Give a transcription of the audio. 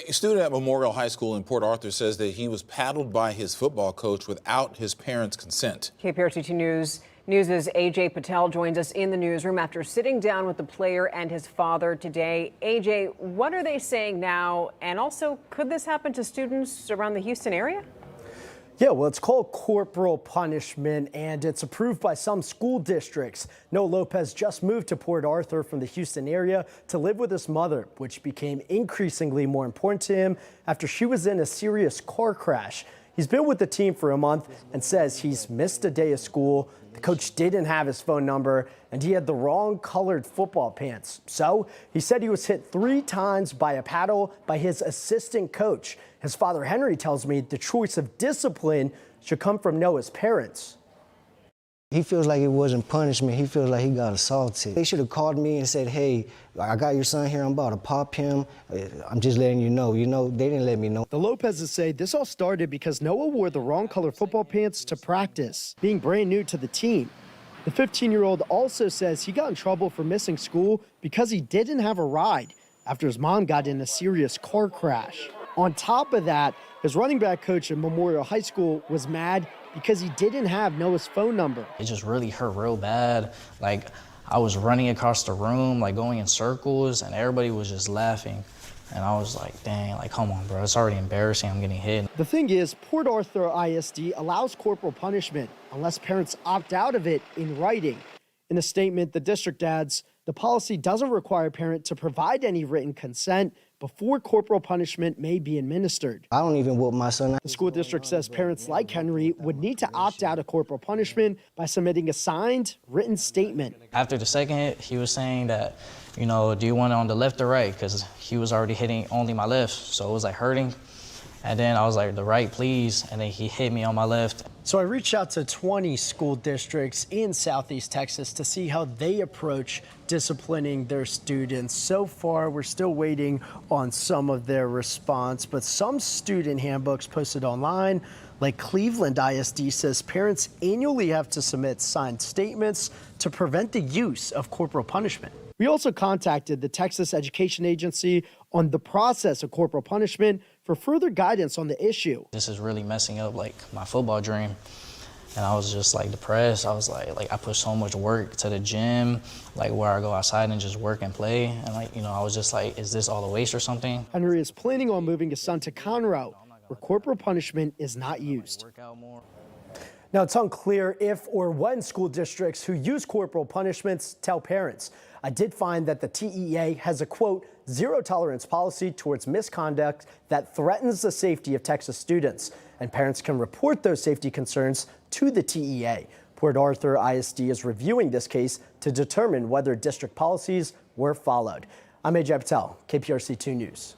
A student at Memorial High School in Port Arthur says that he was paddled by his football coach without his parents' consent. KPRC 2 News' AJ Patel joins us in the newsroom after sitting down with the player and his father today. AJ, what are they saying now? And also, could this happen to students around the Houston area? Yeah, well, it's called corporal punishment, and it's approved by some school districts. Noah Lopez just moved to Port Arthur from the Houston area to live with his mother, which became increasingly more important to him after she was in a serious car crash. He's been with the team for a month and says he's missed a day of school. The coach didn't have his phone number, and he had the wrong colored football pants. So he said he was hit 3 times by a paddle by his assistant coach. His father, Henry, tells me the choice of discipline should come from Noah's parents. He feels like it wasn't punishment. He feels like he got assaulted. They should have called me and said, hey, I got your son here. I'm about to pop him. I'm just letting you know. They didn't let me know. The Lopez's say this all started because Noah wore the wrong color football pants to practice, being brand new to the team. The 15-year-old also says he got in trouble for missing school because he didn't have a ride after his mom got in a serious car crash. On top of that, his running back coach at Memorial High School was mad because he didn't have Noah's phone number. It just really hurt real bad. Like, I was running across the room, like going in circles, and everybody was just laughing. And I was like, dang, like, come on, bro, it's already embarrassing, I'm getting hit. The thing is, Port Arthur ISD allows corporal punishment unless parents opt out of it in writing. In a statement, the district adds, the policy doesn't require a parent to provide any written consent before corporal punishment may be administered. I don't even whoop my son. The school district says parents like Henry would need to opt out of corporal punishment by submitting a signed, written statement. After the second hit, he was saying that, do you want it on the left or right? Because he was already hitting only my left, so it was like hurting. And then I was like, the right, please. And then he hit me on my left. So I reached out to 20 school districts in Southeast Texas to see how they approach disciplining their students. So far, we're still waiting on some of their response, but some student handbooks posted online, like Cleveland ISD, says parents annually have to submit signed statements to prevent the use of corporal punishment. We also contacted the Texas Education Agency on the process of corporal punishment for further guidance on the issue. This is really messing up like my football dream. And I was just like depressed. I was like I put so much work to the gym, like where I go outside and just work and play. And I was just like, is this all a waste or something? Henry is planning on moving his son to Conroe, where corporal punishment is not used. Now, it's unclear if or when school districts who use corporal punishments tell parents. I did find that the TEA has a, quote, zero tolerance policy towards misconduct that threatens the safety of Texas students, and parents can report those safety concerns to the TEA. Port Arthur ISD is reviewing this case to determine whether district policies were followed. I'm AJ Patel, KPRC 2 News.